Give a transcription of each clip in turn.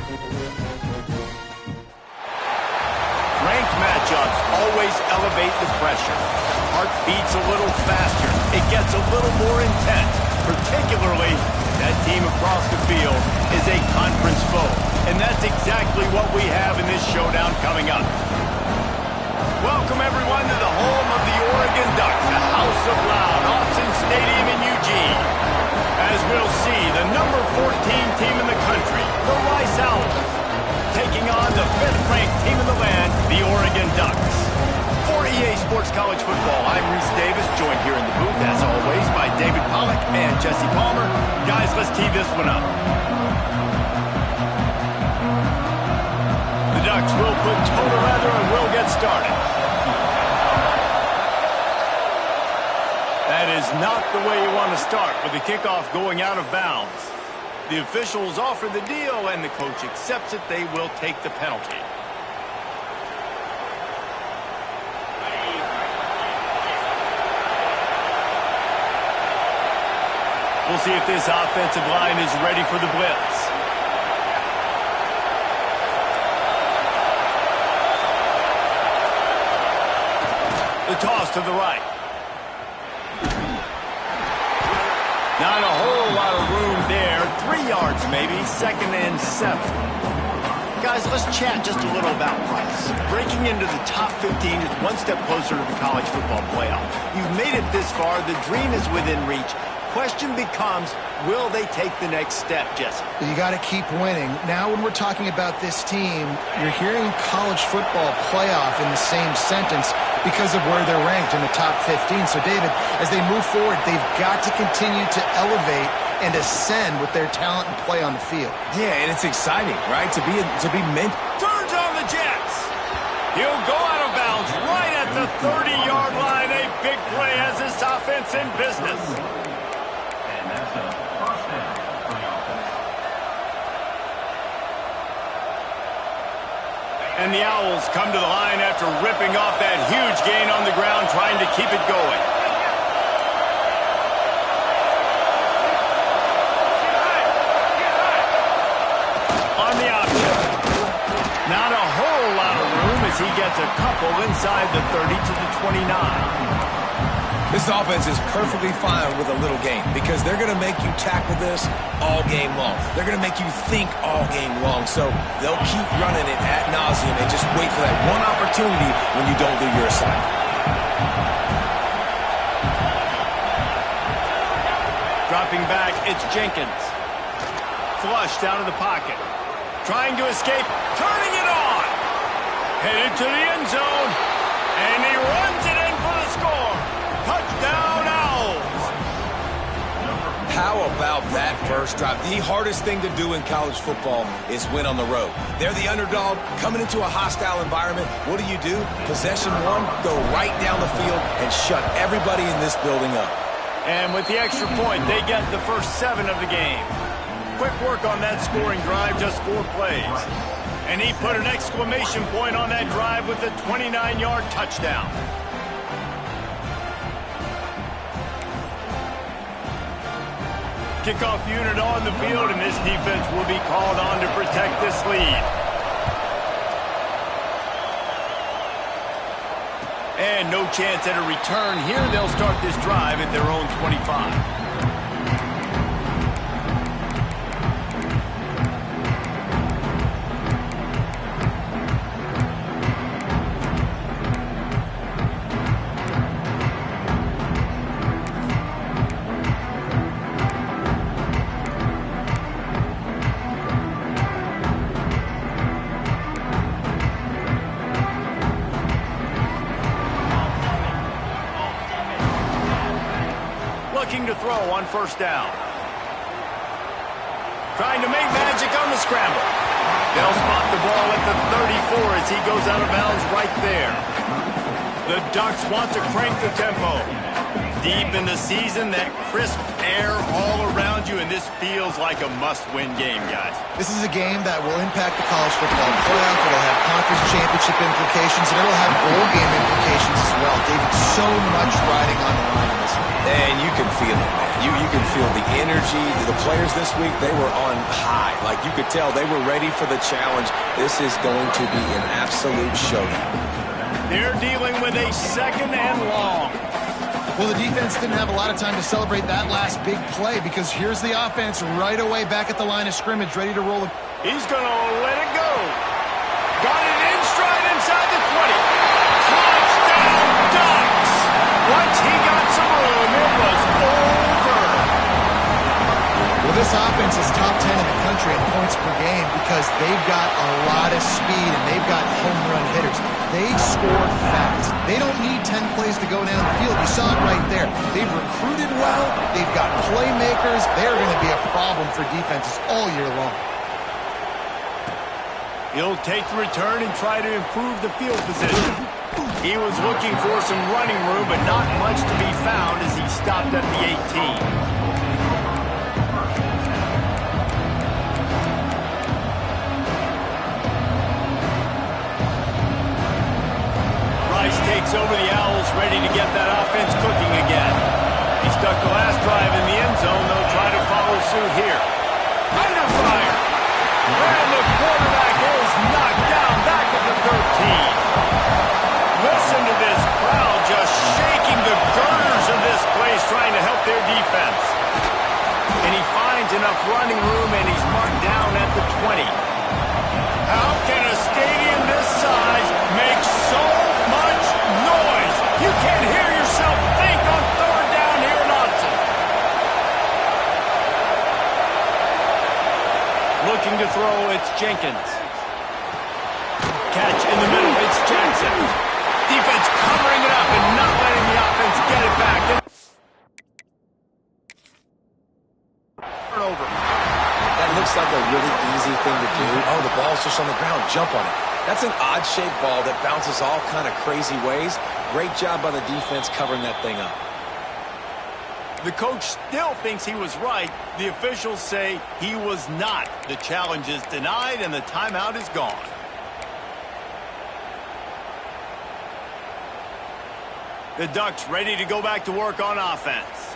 Ranked matchups always elevate the pressure. Heart beats a little faster. It gets a little more intense. Particularly, that team across the field is a conference foe. And that's exactly what we have in this showdown coming up. Welcome, everyone, to the home of the Oregon Ducks, the House of Loud, Autzen Stadium in Eugene. As we'll see, the number 14 team in the country, the Rice Owls, taking on the 5th-ranked team in the land, the Oregon Ducks. For EA Sports College Football, I'm Reese Davis, joined here in the booth, as always, by David Pollack and Jesse Palmer. Guys, let's tee this one up. The Ducks will put toe to leather and will get started. That is not the way you want to start with the kickoff going out of bounds. The officials offer the deal, and the coach accepts it. They will take the penalty. We'll see if this offensive line is ready for the blitz. The toss to the right. Not a whole lot of room there. 3 yards maybe, 2nd and 7. Guys, let's chat just a little about Rice. Breaking into the top 15 is one step closer to the college football playoff. You've made it this far. The dream is within reach. Question becomes, will they take the next step, Jesse? You got to keep winning. Now when we're talking about this team, you're hearing college football playoff in the same sentence because of where they're ranked in the top 15. So, David, as they move forward, they've got to continue to elevate and ascend with their talent and play on the field. Yeah, and it's exciting, right? To be meant. Turns on the Jets. He'll go out of bounds right at the 30-yard line. A big play has this offense in business. And the Owls come to the line after ripping off that huge gain on the ground, trying to keep it going. On the option. Not a whole lot of room as he gets a couple inside the 30 to the 29. This offense is perfectly fine with a little game because they're going to make you tackle this all game long. They're going to make you think all game long. So they'll keep running it ad nauseum and just wait for that one opportunity when you don't do your assignment. Dropping back, it's Jenkins. Flushed out of the pocket. Trying to escape, turning it on. Headed to the end zone. And he runs it in for the score. Touchdown, Owls! How about that first drive? The hardest thing to do in college football is win on the road. They're the underdog coming into a hostile environment. What do? Possession one, go right down the field and shut everybody in this building up. And with the extra point, they get the first 7 of the game. Quick work on that scoring drive, just 4 plays. And he put an exclamation point on that drive with a 29-yard touchdown. Kickoff unit on the field, and this defense will be called on to protect this lead. And no chance at a return here. They'll start this drive at their own 25. Looking to throw on first down. Trying to make magic on the scramble. They'll spot the ball at the 34 as he goes out of bounds right there. The Ducks want to crank the tempo. Deep in the season, that crisp air all around you, and this feels like a must-win game, guys. This is a game that will impact the college football playoff. It'll have conference championship implications, and it'll have bowl game implications as well. David, so much riding on the line in this one. And you can feel it, man. You can feel the energy. The players this week, they were on high. Like, you could tell they were ready for the challenge. This is going to be an absolute showdown. They're dealing with a 2nd and long. Well, the defense didn't have a lot of time to celebrate that last big play because here's the offense right away back at the line of scrimmage, ready to roll. He's going to let it go. Got it in stride inside the 20. Touchdown, Ducks! Once he got some room, it was over. Well, this offense is top 10 in the country in points per game because they've got a lot of speed and they've got home run hitters. They score fast. They don't need 10 plays to go down the field. You saw it right there. They've recruited well. They've got playmakers. They're going to be a problem for defenses all year long. He'll take the return and try to improve the field position. He was looking for some running room, but not much to be found as he stopped at the 18. Rice takes over the Owls, ready to get that offense cooking again. He stuck the last drive in the end zone. They'll try to follow suit here. Under fire. And the quarterback is knocked down back at the 13. Listen to this crowd just shaking the girders of this place, trying to help their defense. And he finds enough running room, and he's marked down at the 20. How can a stadium this size make so much noise? You can't hear yourself think on 3rd down here in Autzen. Looking to throw, it's Jenkins. Catch in the middle, it's Jackson. Defense covering it up and not letting the offense get it back. Turnover. That looks like a really easy thing to do. Oh, the ball's just on the ground. Jump on it. That's an odd-shaped ball that bounces all kind of crazy ways. Great job by the defense covering that thing up. The coach still thinks he was right. The officials say he was not. The challenge is denied and the timeout is gone. The Ducks ready to go back to work on offense.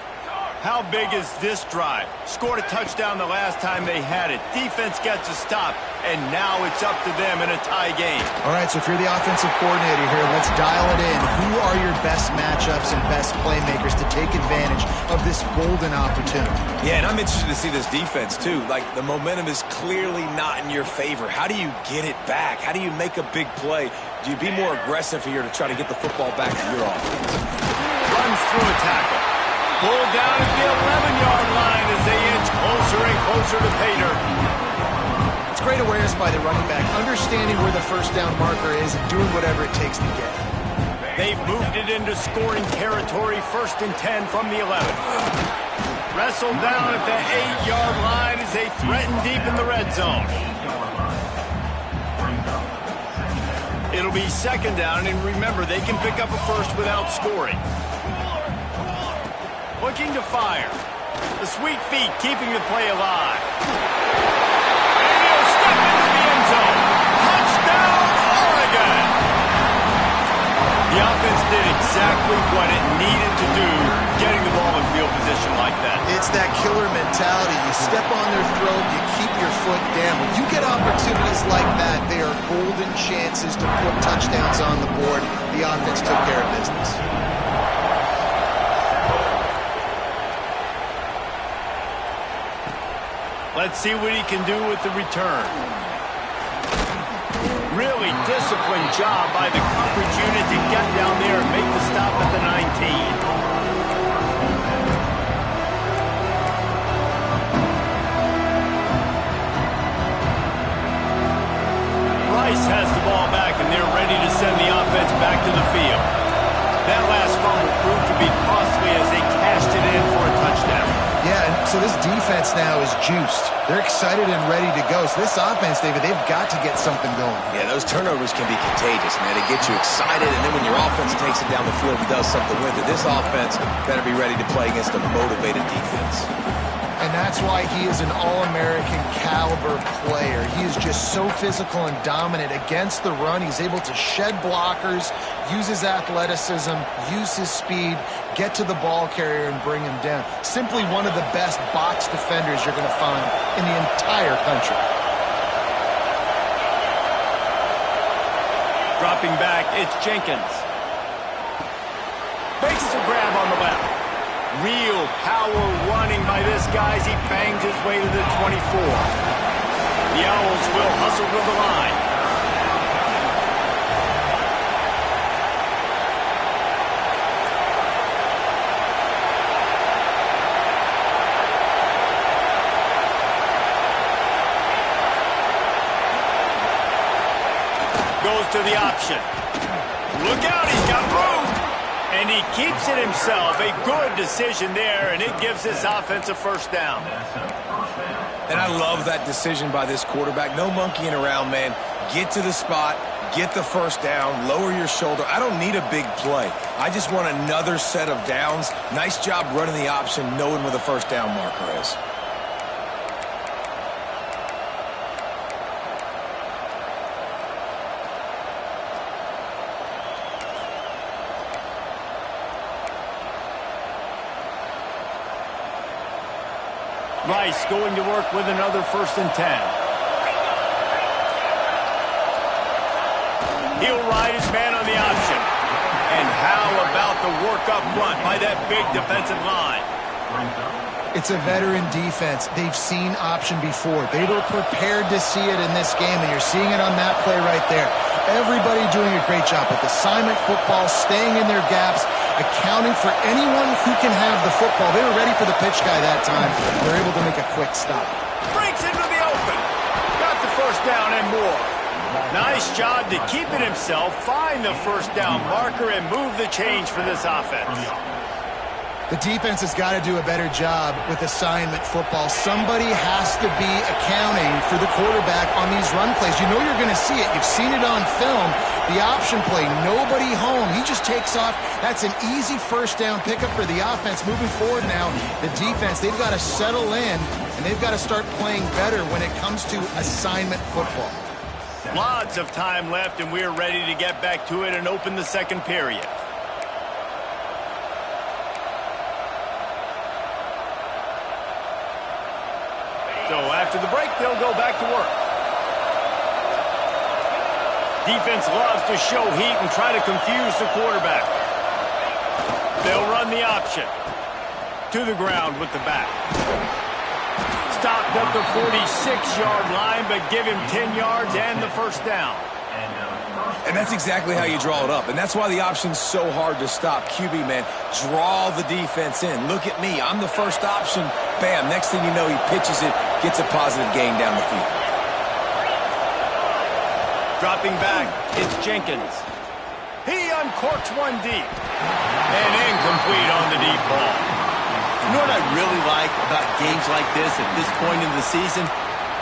How big is this drive? Scored a touchdown the last time they had it. Defense gets a stop, and now it's up to them in a tie game. All right, so if you're the offensive coordinator here, let's dial it in. Who are your best matchups and best playmakers to take advantage of this golden opportunity? Yeah, and I'm interested to see this defense, too. Like, the momentum is clearly not in your favor. How do you get it back? How do you make a big play? Do you be more aggressive here to try to get the football back to your offense? Runs through a tackle. Pulled down at the 11-yard line as they inch closer and closer to Pater. It's great awareness by the running back, understanding where the first down marker is and doing whatever it takes to get it. They've moved it into scoring territory, 1st and 10 from the 11. Wrestled down at the 8-yard line as they threaten deep in the red zone. It'll be 2nd down, and remember, they can pick up a first without scoring. Looking to fire. The sweet feet keeping the play alive. And he'll step into the end zone. Touchdown, Oregon! The offense did exactly what it needed to do, getting the ball in field position like that. It's that killer mentality. You step on their throat, you keep your foot down. When you get opportunities like that, they are golden chances to put touchdowns on the board. The offense took care of business. Let's see what he can do with the return. Really disciplined job by the coverage unit to get down there and make the stop at the 19. Rice has the ball back, and they're ready to send the offense back to the field. That last fumble proved to be costly as they cashed it in for a touchdown. Yeah, and so this defense now is juiced. They're excited and ready to go. So this offense, David, they've got to get something going. Yeah, those turnovers can be contagious, man. They get you excited, and then when your offense takes it down the field and does something with it, this offense better be ready to play against a motivated defense. And that's why he is an All-American caliber player. He is just so physical and dominant against the run. He's able to shed blockers, use his athleticism, use his speed, get to the ball carrier and bring him down. Simply one of the best box defenders you're going to find in the entire country. Dropping back, it's Jenkins. Makes the grab on the left. Real power running by this guy as he bangs his way to the 24. The Owls will hustle to the line. Goes to the option. Look out, he's got room. And he keeps it himself. A good decision there, and it gives this offense a first down. And I love that decision by this quarterback. No monkeying around, man. Get to the spot, get the first down, lower your shoulder. I don't need a big play. I just want another set of downs. Nice job running the option, knowing where the first down marker is. Rice going to work with another 1st and 10. He'll ride his man on the option. And how about the work up front by that big defensive line? It's a veteran defense. They've seen option before. They were prepared to see it in this game, and you're seeing it on that play right there. Everybody doing a great job with assignment football, staying in their gaps, accounting for anyone who can have the football. They were ready for the pitch guy that time. They're able to make a quick stop. Breaks into the open. Got the first down and more. Nice job to keep it himself, find the first down marker, and move the change for this offense. The defense has got to do a better job with assignment football. Somebody has to be accounting for the quarterback on these run plays. You know you're going to see it. You've seen it on film. The option play, nobody home. He just takes off. That's an easy first down pickup for the offense. Moving forward now, the defense, they've got to settle in, and they've got to start playing better when it comes to assignment football. Lots of time left, and we're ready to get back to it and open the second period. So after the break, they'll go back to work. Defense loves to show heat and try to confuse the quarterback. They'll run the option. To the ground with the back. Stopped at the 46-yard line, but give him 10 yards and the first down. And that's exactly how you draw it up. And that's why the option's so hard to stop. QB, man, draw the defense in. Look at me. I'm the first option. Bam. Next thing you know, he pitches it, gets a positive gain down the field. Dropping back, it's Jenkins. He uncorks one deep. And incomplete on the deep ball. You know what I really like about games like this at this point in the season?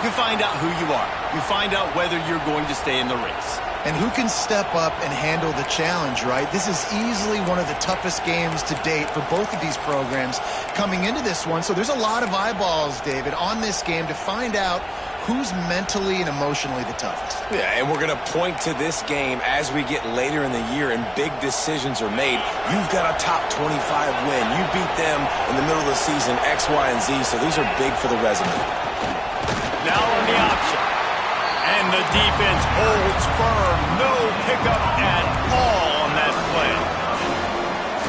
You find out who you are. You find out whether you're going to stay in the race. And who can step up and handle the challenge, right? This is easily one of the toughest games to date for both of these programs coming into this one. So there's a lot of eyeballs, David, on this game to find out who's mentally and emotionally the toughest. Yeah, and we're going to point to this game as we get later in the year and big decisions are made. You've got a top 25 win. You beat them in the middle of the season, X, Y, and Z, so these are big for the resume. Now on the option. And the defense holds firm. No pickup at all on that play.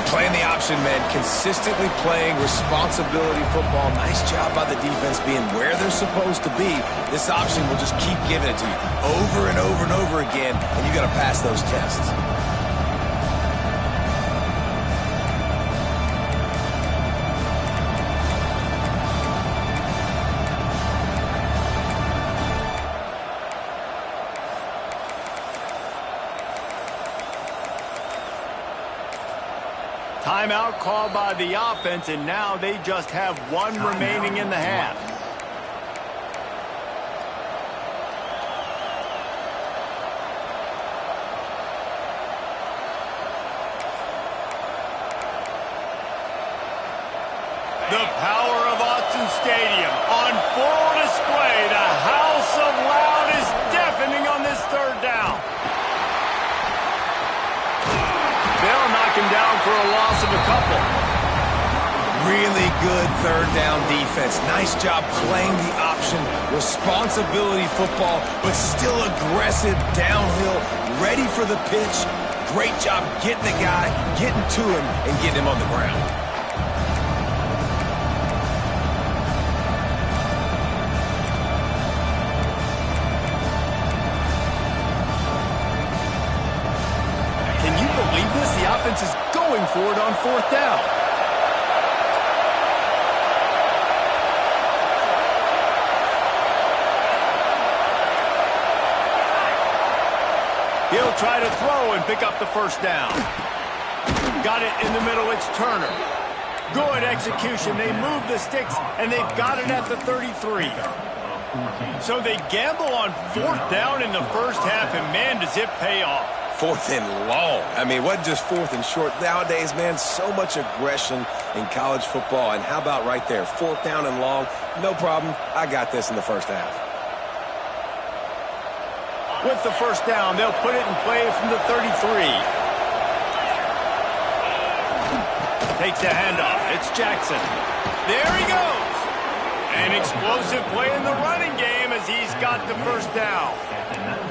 Playing the option, man. Consistently playing responsibility football. Nice job by the defense being where they're supposed to be. This option will just keep giving it to you over and over and over again, and you got to pass those tests. Timeout called by the offense, and now they just have one remaining in the half. The power of Autzen Stadium. couple. Really good third down defense. Nice job playing the option. Responsibility football, but still aggressive downhill, ready for the pitch. Great job getting the guy, getting to him, and getting him on the ground. Can you believe this? The offense is going for it on fourth down. He'll try to throw and pick up the first down. Got it in the middle. It's Turner. Good execution. They move the sticks, and they've got it at the 33. So they gamble on fourth down in the first half, and man, does it pay off. Fourth and long. I mean, it wasn't just fourth and short. Nowadays, man, so much aggression in college football. And how about right there? Fourth down and long. No problem. I got this in the first half. With the first down, they'll put it in play from the 33. Takes the handoff. It's Jackson. There he goes. An explosive play in the running game as he's got the first down.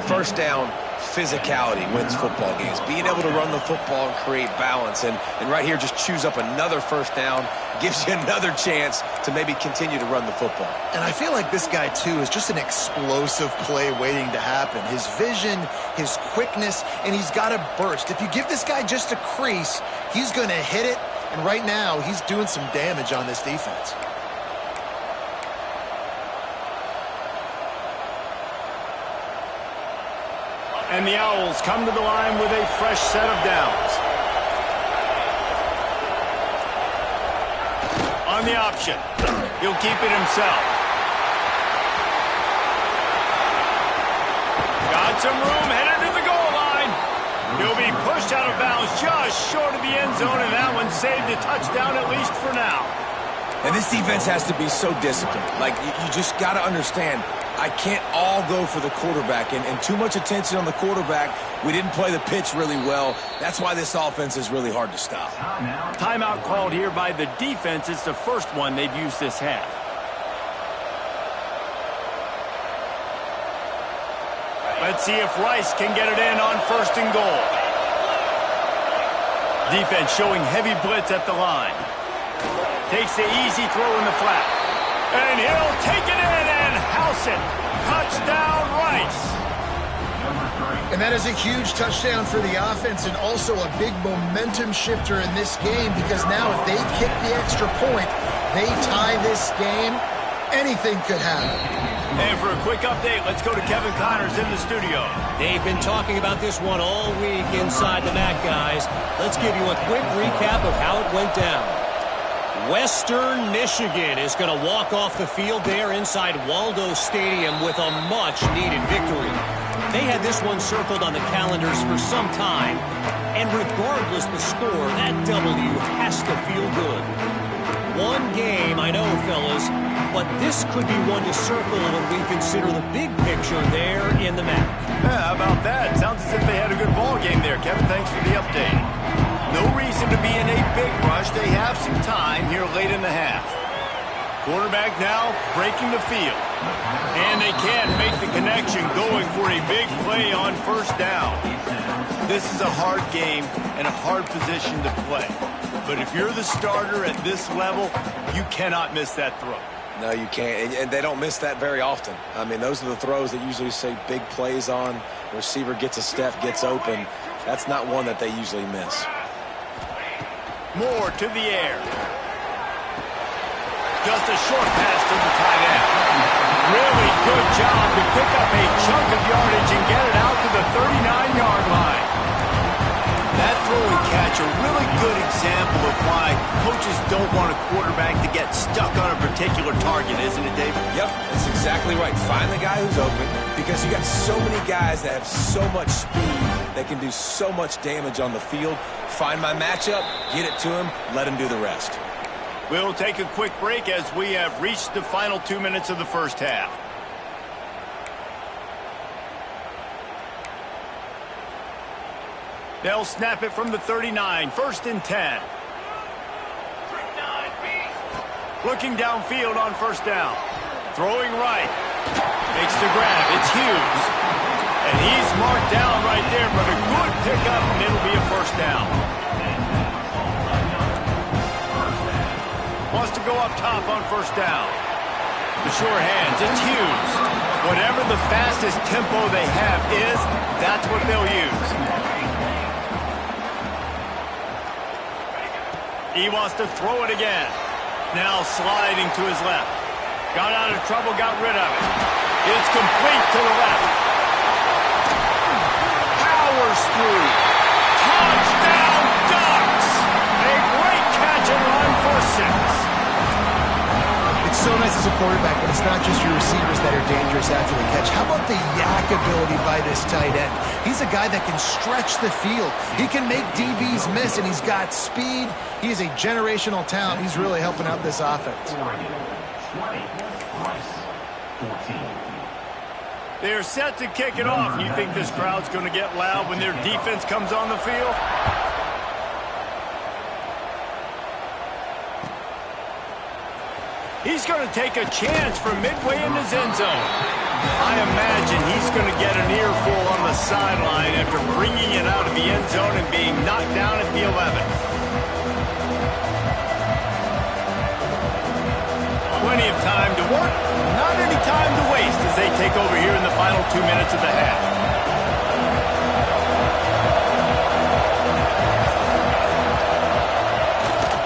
First down, physicality wins football games. Being able to run the football and create balance. And right here, just choose up another first down. Gives you another chance to maybe continue to run the football. And I feel like this guy, too, is just an explosive play waiting to happen. His vision, his quickness, and he's got a burst. If you give this guy just a crease, he's going to hit it. And right now, he's doing some damage on this defense. And the Owls come to the line with a fresh set of downs. On the option. He'll keep it himself. Got some room, headed to the goal line. He'll be pushed out of bounds just short of the end zone, and that one saved a touchdown at least for now. And this defense has to be so disciplined. Like, you just got to understand, I can't all go for the quarterback, and too much attention on the quarterback. We didn't play the pitch really well. That's why this offense is really hard to stop. Timeout called here by the defense. It's the first one they've used this half. Let's see if Rice can get it in on first and goal. Defense showing heavy blitz at the line. Takes the easy throw in the flat. And he'll take it in and house it. Touchdown, Rice. And that is a huge touchdown for the offense and also a big momentum shifter in this game, because now if they kick the extra point, they tie this game, anything could happen. And for a quick update, let's go to Kevin Connors in the studio. They've been talking about this one all week inside the MAC, guys. Let's give you a quick recap of how it went down. Western Michigan is going to walk off the field there inside Waldo Stadium with a much-needed victory. They had this one circled on the calendars for some time, and regardless the score, that W has to feel good. One game, I know, fellas, but this could be one to circle when we consider the big picture there in the MAC. Yeah, how about that? Sounds as if they had a good ball game there. Kevin, thanks for the update. No reason to be in a big rush. They have some time here late in the half. Quarterback now breaking the field. And they can't make the connection, going for a big play on first down. This is a hard game and a hard position to play. But if you're the starter at this level, you cannot miss that throw. No, you can't, and they don't miss that very often. I mean, those are the throws that usually say big plays on. Receiver gets a step, gets open. That's not one that they usually miss. Moore to the air. Just a short pass to the tight end. Really good job to pick up a chunk of yardage and get it out to the 39-yard line. That throw and catch, a really good example of why coaches don't want a quarterback to get stuck on a particular target, isn't it, David? Yep, that's exactly right. Find the guy who's open, because you got so many guys that have so much speed that can do so much damage on the field. Find my matchup, get it to him, let him do the rest. We'll take a quick break as we have reached the final 2 minutes of the first half. They'll snap it from the 39, 1st and 10. Looking downfield on first down. Throwing right. Makes the grab. It's Hughes. And he's marked down right there, but a good pickup, and it'll be a first down. Wants to go up top on first down. The sure hands. It's Hughes. Whatever the fastest tempo they have is, that's what they'll use. He wants to throw it again. Now sliding to his left. Got out of trouble, got rid of it. It's complete to the left. Powers through. Touchdown Ducks! A great catch and run for 6. It's so nice as a quarterback, but it's not just your receivers that are dangerous after the catch. How about the yak ability by this tight end? He's a guy that can stretch the field. He can make DBs miss, and he's got speed. He is a generational talent. He's really helping out this offense. They're set to kick it off. You think this crowd's going to get loud when their defense comes on the field? He's going to take a chance from midway in his end zone. I imagine he's going to get an earful on the sideline after bringing it out of the end zone and being knocked down at the 11. Plenty of time to work, not any time to waste as they take over here in the final 2 minutes of the half.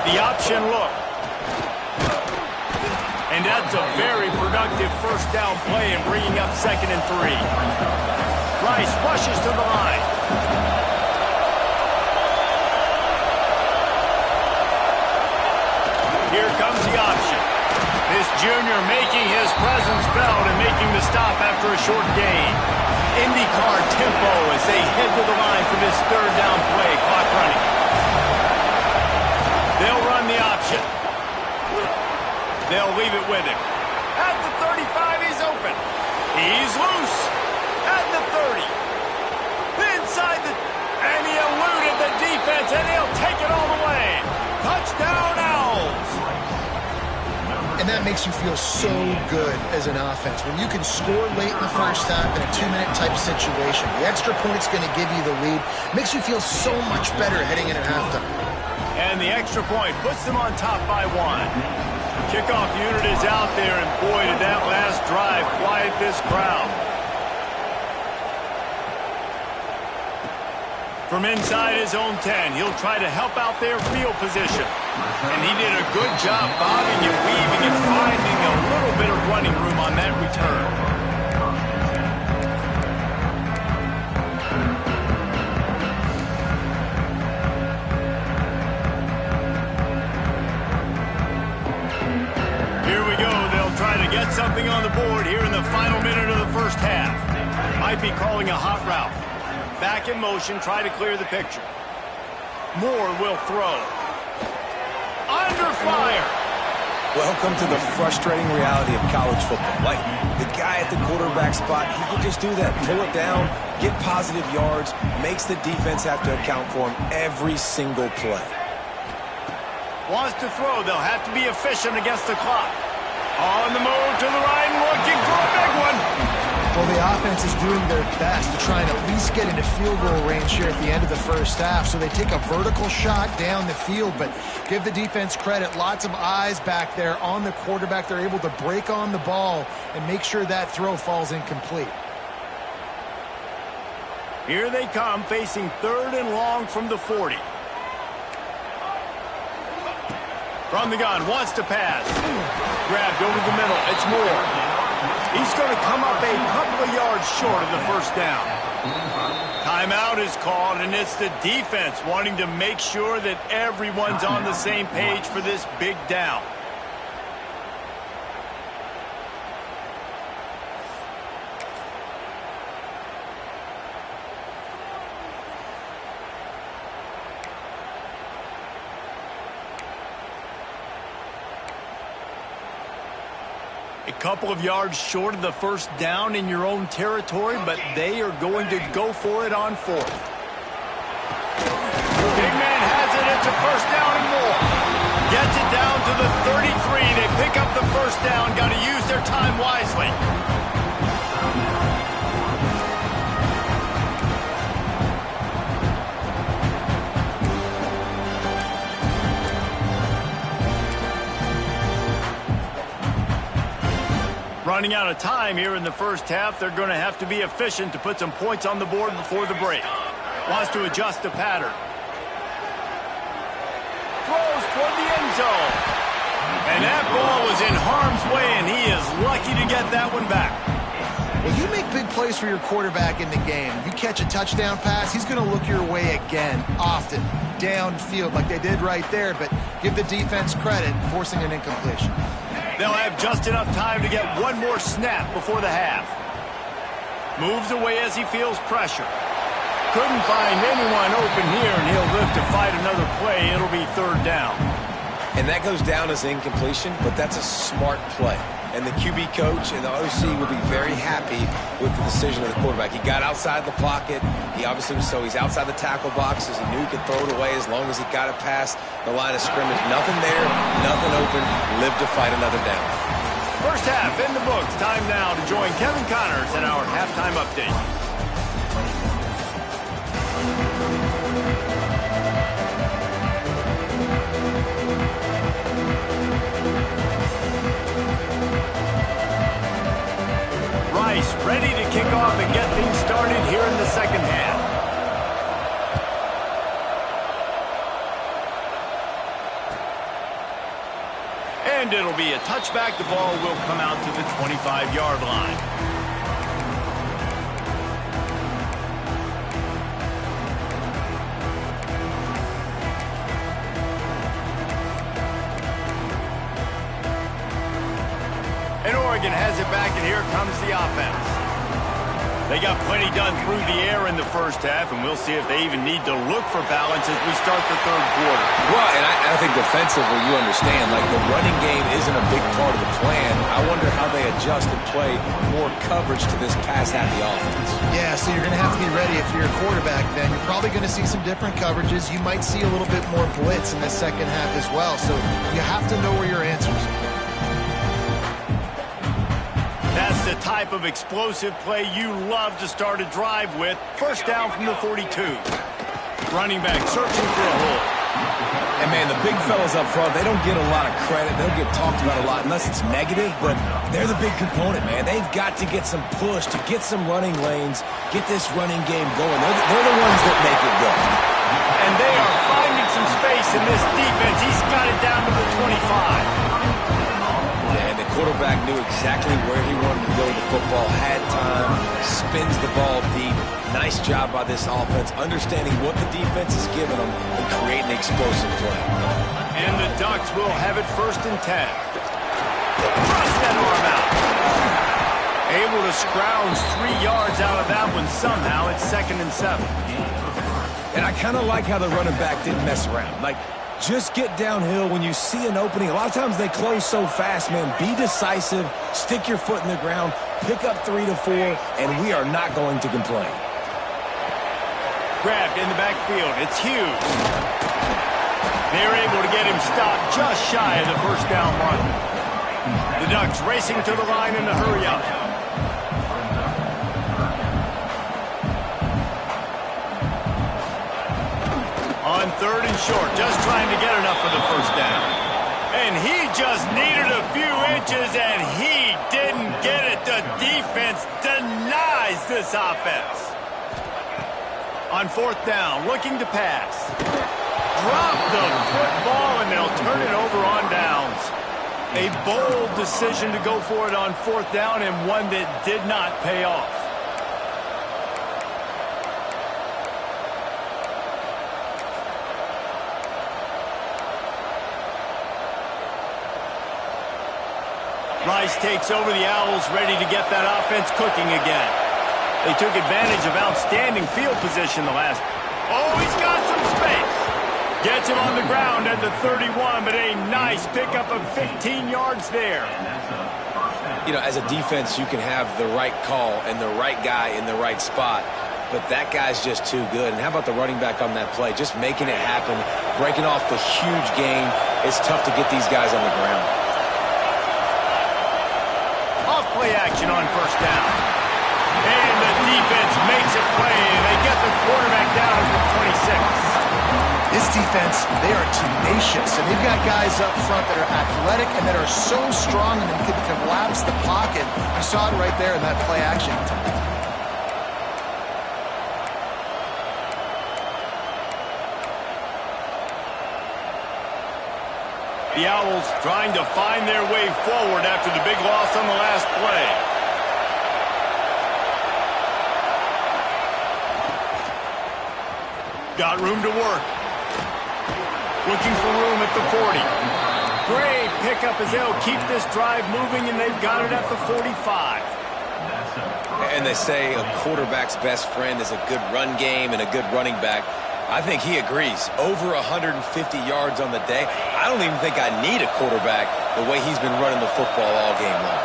The option look. And that's a very productive first down play and bringing up 2nd and 3. Rice rushes to the line. Here comes the option. This junior making his presence felt and making the stop after a short gain. IndyCar tempo as they head to the line for this 3rd down play. Clock running. They'll run the option. They'll leave it with him. At the 35, he's open. He's loose. At the 30. Inside the... And he eluded the defense, and he'll take it all the way. Touchdown, Owls. And that makes you feel so good as an offense. When you can score late in the first half in a 2-minute type situation, the extra point's going to give you the lead. Makes you feel so much better heading into halftime. And the extra point puts them on top by 1. Kickoff unit is out there, and boy, did that last drive quiet this crowd. From inside his own 10, he'll try to help out their field position. And he did a good job bobbing and weaving and finding a little bit of running room on that return. Get something on the board here in the final minute of the first half. Might be calling a hot route. Back in motion, try to clear the picture. Moore will throw. Under fire. Welcome to the frustrating reality of college football. Like, the guy at the quarterback spot, he can just do that. Pull it down, get positive yards, makes the defense have to account for him every single play. Wants to throw. They'll have to be efficient against the clock. On the move to the right, looking for a big one. Well, the offense is doing their best to try and at least get into field goal range here at the end of the first half. So they take a vertical shot down the field, but give the defense credit. Lots of eyes back there on the quarterback. They're able to break on the ball and make sure that throw falls incomplete. Here they come, facing 3rd and long from the 40. From the gun, wants to pass. Grabbed over the middle, it's Moore. He's going to come up a couple of yards short of the first down. Timeout is called, and it's the defense wanting to make sure that everyone's on the same page for this big down. A couple of yards short of the first down in your own territory, but they are going to go for it on 4th. Big man has it. It's a first down and more. Gets it down to the 33. They pick up the first down. Got to use their time wisely. Running out of time here in the first half. They're going to have to be efficient to put some points on the board before the break. Wants to adjust the pattern. Throws toward the end zone. And that ball was in harm's way, and he is lucky to get that one back. Well, you make big plays for your quarterback in the game. You catch a touchdown pass, he's going to look your way again, often, downfield, like they did right there. But give the defense credit, forcing an incompletion. They'll have just enough time to get one more snap before the half. Moves away as he feels pressure. Couldn't find anyone open here, and he'll live to fight another play. It'll be third down. And that goes down as incompletion, but that's a smart play. And the QB coach and the OC will be very happy with the decision of the quarterback. He got outside the pocket. He obviously was, so he's outside the tackle boxes. He knew he could throw it away as long as he got it past the line of scrimmage. Nothing there, nothing open. Live to fight another down. First half in the books. Time now to join Kevin Connors in our halftime update. Rice ready to kick off and get things started here in the second half. And it'll be a touchback. The ball will come out to the 25-yard line. And Oregon has it back, and here comes the offense. They got plenty done through the air in the first half, and we'll see if they even need to look for balance as we start the third quarter. Well, and I think defensively, you understand, like the running game isn't a big part of the plan. I wonder how they adjust and play more coverage to this pass-happy offense. Yeah, so you're going to have to be ready if you're a quarterback then. You're probably going to see some different coverages. You might see a little bit more blitz in the second half as well, so you have to know where your answers are. That's the type of explosive play you love to start a drive with. First down from the 42. Running back searching for a hole. And, man, the big fellas up front, they don't get a lot of credit. They don't get talked about a lot unless it's negative, but they're the big component, man. They've got to get some push, to get some running lanes, get this running game going. They're the ones that make it go. And they are finding some space in this defense. He's got it down to the 25. And the quarterback knew exactly where he wanted to go with the football, had time, spins the ball deep. Nice job by this offense, understanding what the defense is giving them and creating an explosive play. And the Ducks will have it 1st and 10. Thrust that arm out. Able to scrounge 3 yards out of that one somehow. It's 2nd and 7. And I kind of like how the running back didn't mess around. Like, just get downhill when you see an opening. A lot of times they close so fast, man. Be decisive, stick your foot in the ground, pick up 3 to 4, and we are not going to complain. Grabbed in the backfield. It's Hughes. They're able to get him stopped just shy of the first down mark. The Ducks racing to the line in a hurry up. On 3rd and short, just trying to get enough for the first down. And he just needed a few inches, and he didn't get it. The defense denies this offense. On 4th down, looking to pass. Drop the football, and they'll turn it over on downs. A bold decision to go for it on 4th down, and one that did not pay off. Rice takes over. The Owls ready to get that offense cooking again. They took advantage of outstanding field position the last. Oh, he's got some space. Gets him on the ground at the 31, but a nice pickup of 15 yards there. You know, as a defense, you can have the right call and the right guy in the right spot, but that guy's just too good. And how about the running back on that play? Just making it happen, breaking off the huge gain. It's tough to get these guys on the ground. Off play action on first down. And the defense makes a play, and they get the quarterback down at the 26. This defense, they are tenacious, and they've got guys up front that are athletic and that are so strong and can collapse the pocket. You saw it right there in that play action. The Owls trying to find their way forward after the big loss on the last play. Got room to work. Looking for room at the 40. Great pickup as they'll keep this drive moving, and they've got it at the 45. And they say a quarterback's best friend is a good run game and a good running back. I think he agrees. Over 150 yards on the day. I don't even think I need a quarterback the way he's been running the football all game long.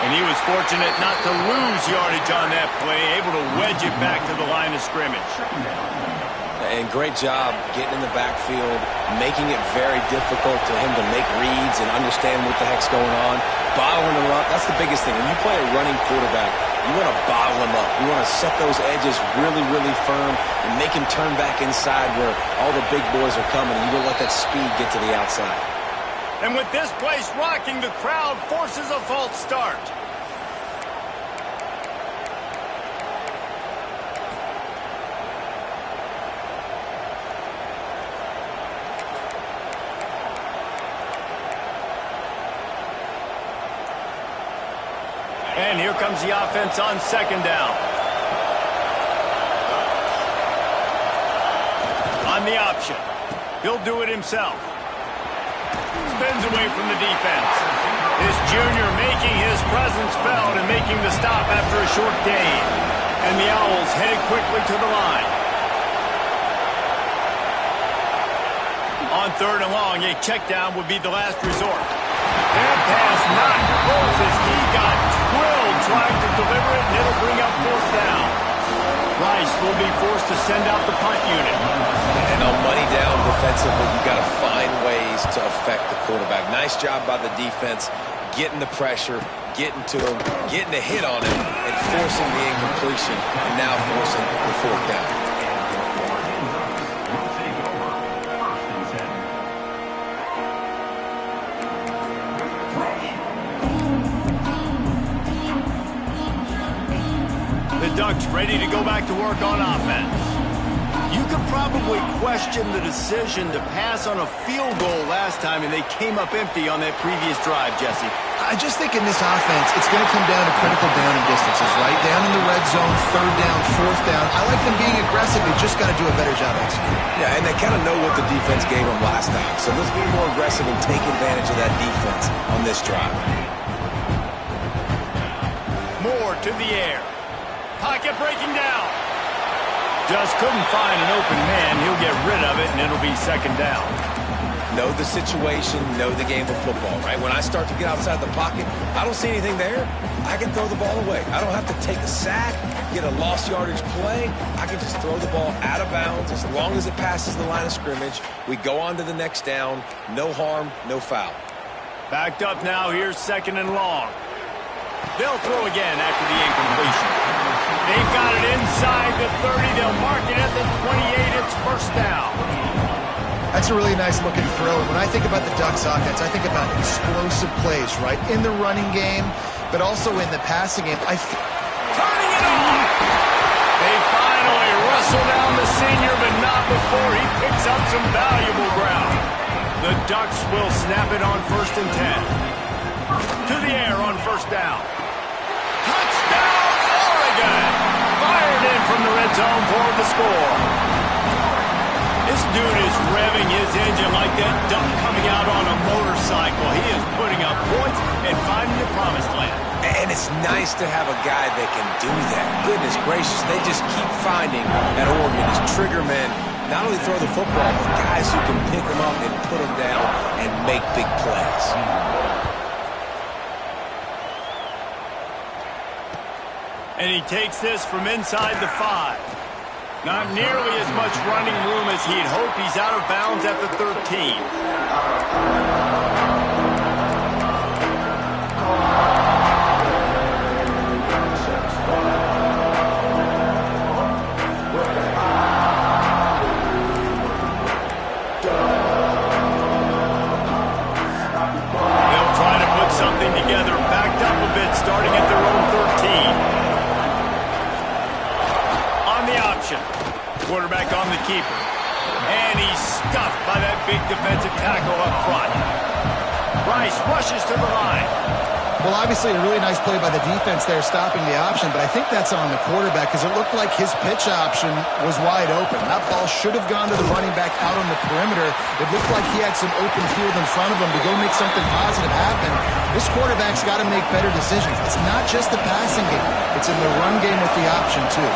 And he was fortunate not to lose yardage on that play, able to wedge it back to the line of scrimmage. And great job getting in the backfield, making it very difficult to him to make reads and understand what the heck's going on. Bottling him up, that's the biggest thing. When you play a running quarterback, you want to bottle him up. You want to set those edges really, really firm and make him turn back inside where all the big boys are coming. And you don't let that speed get to the outside. And with this place rocking, the crowd forces a false start. And here comes the offense on second down. On the option. He'll do it himself. Spins away from the defense. This junior making his presence felt and making the stop after a short gain. And the Owls headed quickly to the line. On third and long, a check down would be the last resort. That pass not close as he got drilled trying to deliver it, and it'll bring up fourth down. Rice will be forced to send out the punt unit. And on money down defensively, you got to find ways to affect the quarterback. Nice job by the defense, getting the pressure, getting to him, getting a hit on him, and forcing the incompletion, and now forcing the fourth down. The Ducks ready to go back to work on offense. You could probably question the decision to pass on a field goal last time, and they came up empty on that previous drive, Jesse. I just think in this offense, it's going to come down to critical down and distances, right? Down in the red zone, third down, fourth down. I like them being aggressive. They just got to do a better job executing. Yeah, and they kind of know what the defense gave them last time. So let's be more aggressive and take advantage of that defense on this drive. Moore to the air. Pocket breaking down. Just couldn't find an open man. He'll get rid of it, and it'll be second down. Know the situation, know the game of football, right? When I start to get outside the pocket, I don't see anything there. I can throw the ball away. I don't have to take a sack, get a lost yardage play. I can just throw the ball out of bounds as long as it passes the line of scrimmage. We go on to the next down. No harm, no foul. Backed up now. Here's second and long. They'll throw again after the incompletion. They've got it inside the 30. They'll mark it at the 28. It's first down. That's a really nice looking throw. And when I think about the Ducks offense, I think about explosive plays, right? In the running game, but also in the passing game. Turning it on! They finally wrestle down the senior, but not before he picks up some valuable ground. The Ducks will snap it on first and 10. To the air on first down. Touchdown, Oregon! Fired in from the red zone for the score. This dude is revving his engine like that duck coming out on a motorcycle. He is putting up points and finding the promised land. And it's nice to have a guy that can do that. Goodness gracious, they just keep finding at Oregon as trigger men not only throw the football, but guys who can pick them up and put them down and make big plays. And he takes this from inside the 5. Not nearly as much running room as he'd hoped. He's out of bounds at the 13. They'll try to put something together, backed up a bit, starting at their own 13. Quarterback on the keeper. And he's stuffed by that big defensive tackle up front. Rice rushes to the line. Well, obviously a really nice play by the defense there stopping the option, but I think that's on the quarterback because it looked like his pitch option was wide open. That ball should have gone to the running back out on the perimeter. It looked like he had some open field in front of him to go make something positive happen. This quarterback's got to make better decisions. It's not just the passing game. It's in the run game with the option, too.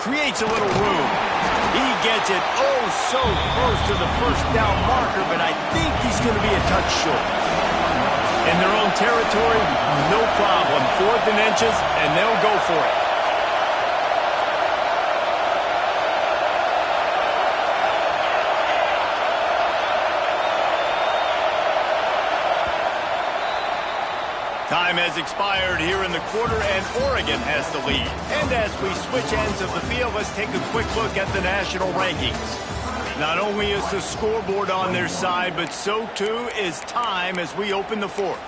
Creates a little room. He gets it oh so close to the first down marker, but I think he's going to be a touch short. In their own territory, no problem. 4th and inches, and they'll go for it. Time has expired here in the quarter, and Oregon has the lead. And as we switch ends of the field, let's take a quick look at the national rankings. Not only is the scoreboard on their side, but so too is time as we open the 4th.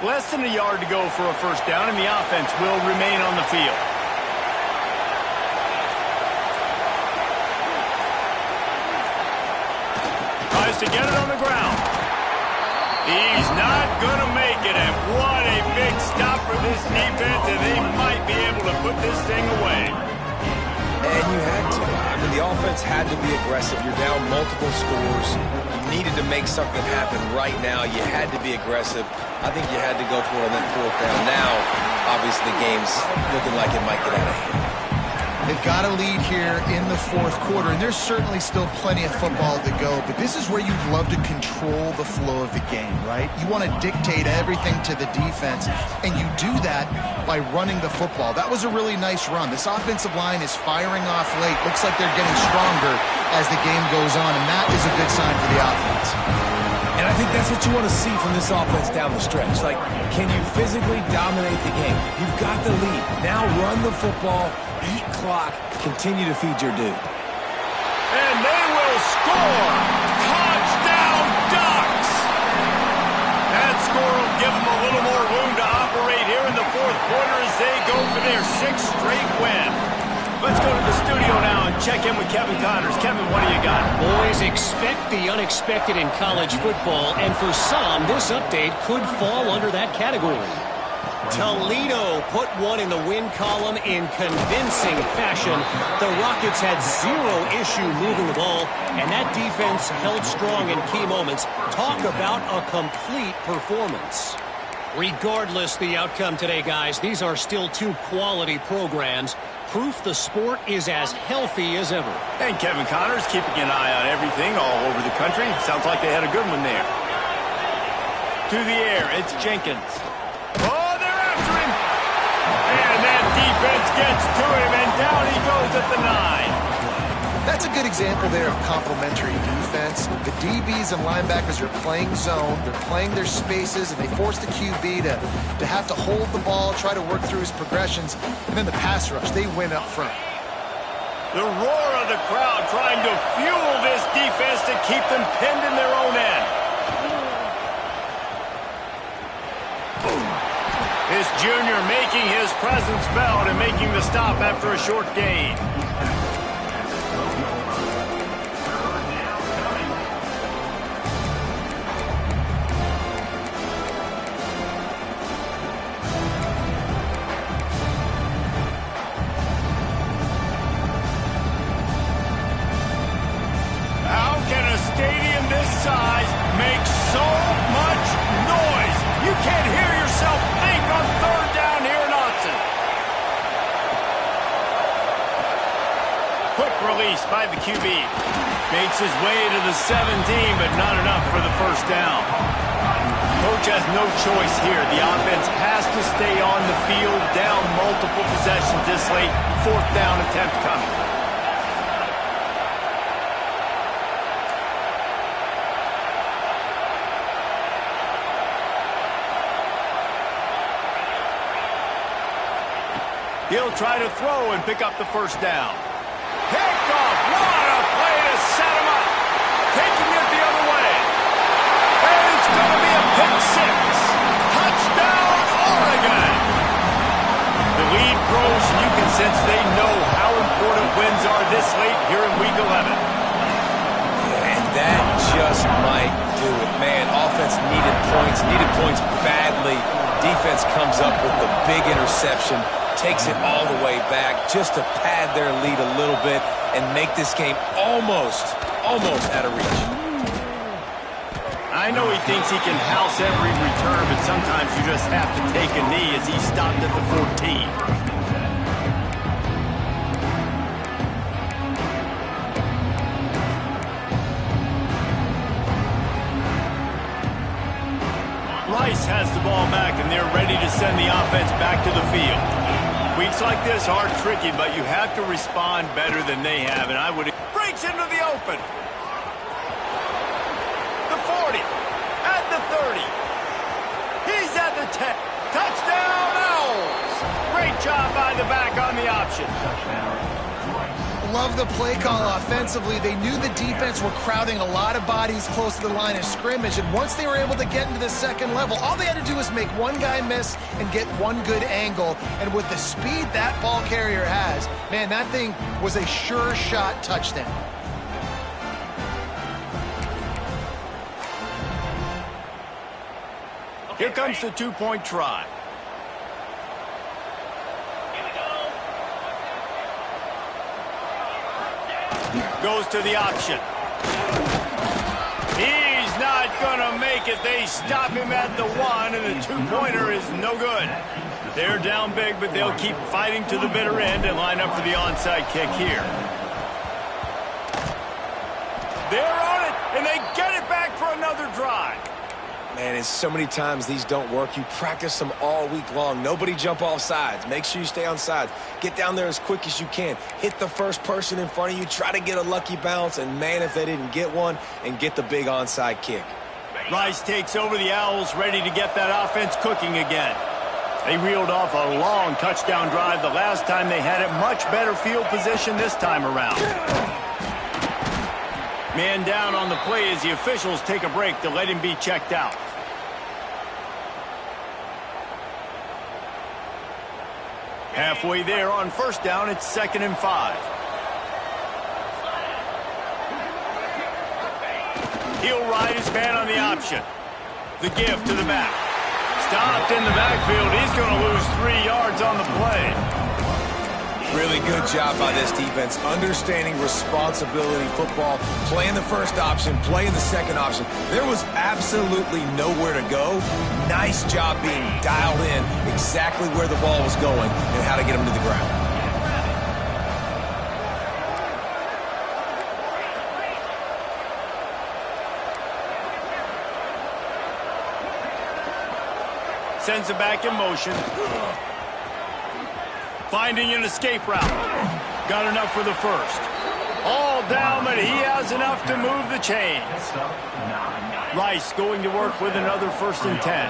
Less than a yard to go for a first down, and the offense will remain on the field. To get it on the ground. He's not going to make it, and what a big stop for this defense, and they might be able to put this thing away. And you had to. I mean, the offense had to be aggressive. You're down multiple scores. You needed to make something happen right now. You had to be aggressive. I think you had to go for it on that 4th down. Now, obviously, the game's looking like it might get out of hand. They've got a lead here in the 4th quarter, and there's certainly still plenty of football to go, but this is where you'd love to control the flow of the game, right? You want to dictate everything to the defense, and you do that by running the football. That was a really nice run. This offensive line is firing off late. Looks like they're getting stronger as the game goes on, and that is a good sign for the offense. And I think that's what you want to see from this offense down the stretch. Like, can you physically dominate the game? You've got the lead. Now run the football, eat clock, continue to feed your dude. And they will score! Touchdown Ducks! That score will give them a little more room to operate here in the 4th quarter as they go for their 6th straight win. Let's go to the studio now and check in with Kevin Connors. Kevin, what do you got? Boys, expect the unexpected in college football, and for some, this update could fall under that category. Toledo put one in the win column in convincing fashion. The Rockets had zero issue moving the ball, and that defense held strong in key moments. Talk about a complete performance. Regardless the outcome today, guys, these are still 2 quality programs. Proof the sport is as healthy as ever. And Kevin Connors keeping an eye on everything all over the country. Sounds like they had a good one there. To the air, it's Jenkins. Oh, they're after him! And that defense gets to him, and down he goes at the 9. That's a good example there of complementary defense. The DBs and linebackers are playing zone, they're playing their spaces, and they force the QB to have to hold the ball, try to work through his progressions, and then the pass rush, they win up front. The roar of the crowd trying to fuel this defense to keep them pinned in their own end. This junior making his presence felt and making the stop after a short gain. release by the QB. Makes his way to the 17, but not enough for the first down. Coach has no choice here. The offense has to stay on the field, down multiple possessions this late. Fourth down attempt coming. He'll try to throw and pick up the first down. Picked off. What a play to set him up. Taking it the other way. And it's going to be a pick six. Touchdown, Oregon. The lead grows, and you can sense they know how important wins are this late here in Week 11. And that just might do it. Man, offense needed points badly. Defense comes up with the big interception, takes it all the way back just to pad their lead a little bit and make this game almost out of reach. I know he thinks he can house every return, but sometimes you just have to take a knee as he stopped at the 14. Rice has the ball back, and they're ready to send the offense back to the field. Weeks like this are tricky, but you have to respond better than they have, and I would... Breaks into the open. The 40. At the 30. He's at the 10. Touchdown, Owls. Great job by the back on the option. Love the play call offensively. They knew the defense were crowding a lot of bodies close to the line of scrimmage, and once they were able to get into the second level, all they had to do was make one guy miss and get one good angle. And with the speed that ball carrier has, man, that thing was a sure shot touchdown. Here comes the two-point try. Goes to the option. He's not going to make it. They stop him at the 1, and the two-pointer is no good. They're down big, but they'll keep fighting to the bitter end and line up for the onside kick here. They're on it, and they get it back for another drive. Man, and so many times these don't work. You practice them all week long. Nobody jump off sides. Make sure you stay on sides. Get down there as quick as you can. Hit the first person in front of you. Try to get a lucky bounce. And, man, if they didn't get one, and get the big onside kick. Rice takes over the Owls, ready to get that offense cooking again. They reeled off a long touchdown drive the last time they had it. Much better field position this time around. Man down on the play as the officials take a break to let him be checked out. Halfway there on first down, it's 2nd and 5. He'll ride his man on the option. The give to the back. Stopped in the backfield. He's going to lose 3 yards on the play. Really good job by this defense, understanding responsibility football, playing the first option, playing the second option. There was absolutely nowhere to go. Nice job being dialed in exactly where the ball was going and how to get him to the ground. Sends it back in motion. Finding an escape route. Got enough for the first. All down, but he has enough to move the chains. Rice going to work with another 1st and 10.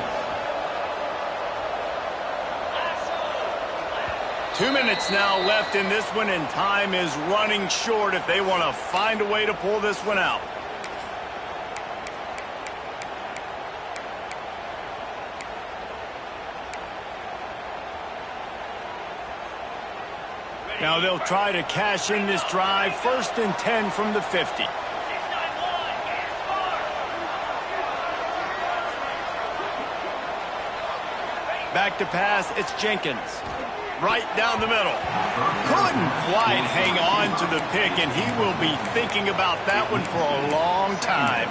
2 minutes now left in this one, and time is running short if they want to find a way to pull this one out. Now they'll try to cash in this drive. 1st and 10 from the 50. Back to pass, it's Jenkins. Right down the middle. Couldn't quite hang on to the pick, and he will be thinking about that one for a long time.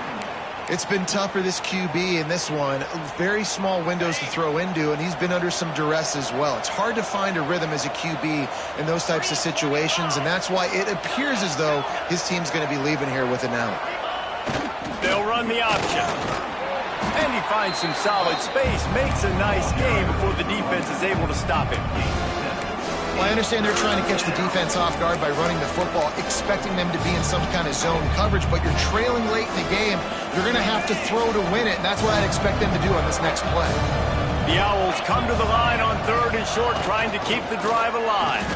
It's been tough for this QB in this one. Very small windows to throw into, and he's been under some duress as well. It's hard to find a rhythm as a QB in those types of situations, and that's why it appears as though his team's going to be leaving here with an out. They'll run the option. And he finds some solid space, makes a nice game before the defense is able to stop him. Well, I understand they're trying to catch the defense off guard by running the football, expecting them to be in some kind of zone coverage, but you're trailing late in the game. You're going to have to throw to win it, and that's what I'd expect them to do on this next play. The Owls come to the line on 3rd and short, trying to keep the drive alive.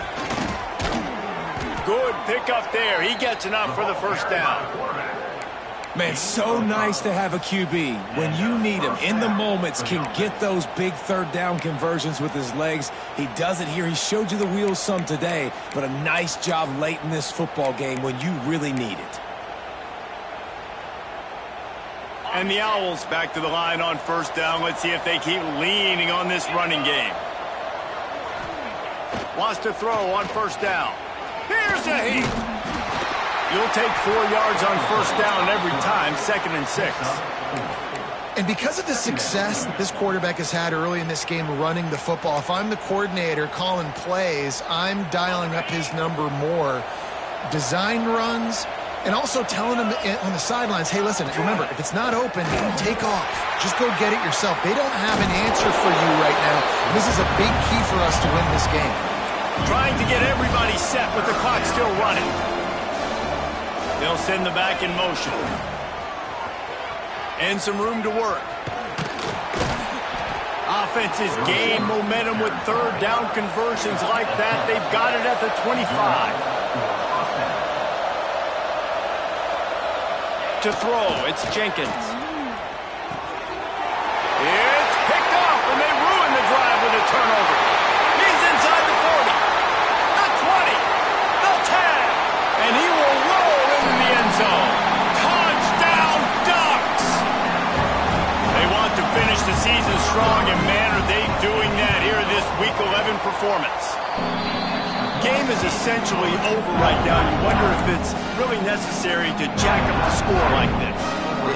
Good pickup there. He gets enough for the first down. Man, so nice to have a QB. When you need him, in the moments, can get those big 3rd down conversions with his legs. He does it here. He showed you the wheels some today, but a nice job late in this football game when you really need it. And the Owls back to the line on 1st down. Let's see if they keep leaning on this running game. Wants to throw on 1st down. Here's a heat. You'll take 4 yards on 1st down every time, 2nd and 6. And because of the success that this quarterback has had early in this game running the football, if I'm the coordinator calling plays, I'm dialing up his number more. Design runs, and also telling him on the sidelines, hey, listen, remember, if it's not open, take off. Just go get it yourself. They don't have an answer for you right now. This is a big key for us to win this game. Trying to get everybody set with the clock still running. They'll send the back in motion. And some room to work. Offenses gain momentum with 3rd down conversions like that. They've got it at the 25. To throw, it's Jenkins. It's picked off, and they ruin the drive with a turnover. He's inside the 40, the 20, the 10, and he will roll into the end zone. Touchdown, Ducks! They want to finish the season strong, and man, are they doing that here in this Week 11 performance. Game is essentially over right now. You wonder if it's really necessary to jack up the score like this.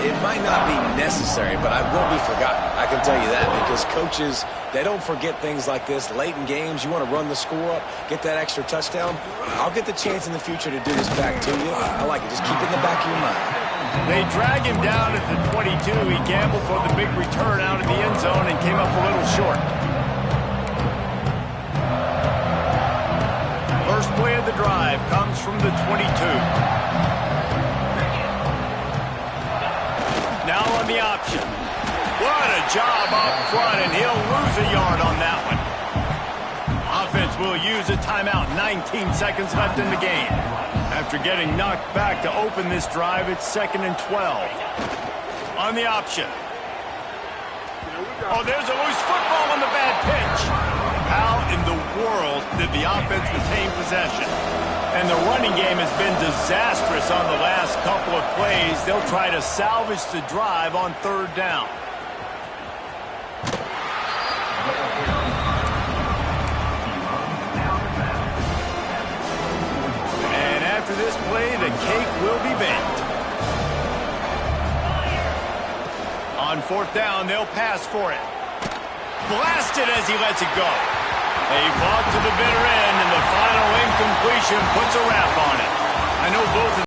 It might not be necessary, but I won't be forgotten. I can tell you that, because coaches, they don't forget things like this. Late in games, you want to run the score up, get that extra touchdown. I'll get the chance in the future to do this back to you. I like it. Just keep it in the back of your mind. They drag him down at the 22. He gambled for the big return out of the end zone and came up a little short. First play of the drive comes from the 22. Now on the option. What a job up front, and he'll lose a yard on that one. Offense will use a timeout. 19 seconds left in the game. After getting knocked back to open this drive, it's 2nd and 12. On the option. Oh, there's a loose football on the bad pitch. How in the world did the offense retain possession? And the running game has been disastrous on the last couple of plays. They'll try to salvage the drive on 3rd down. And after this play, the cake will be baked. On 4th down, they'll pass for it. Blasted as he lets it go. They fought to the bitter end, and the final incompletion puts a wrap on it. I know both of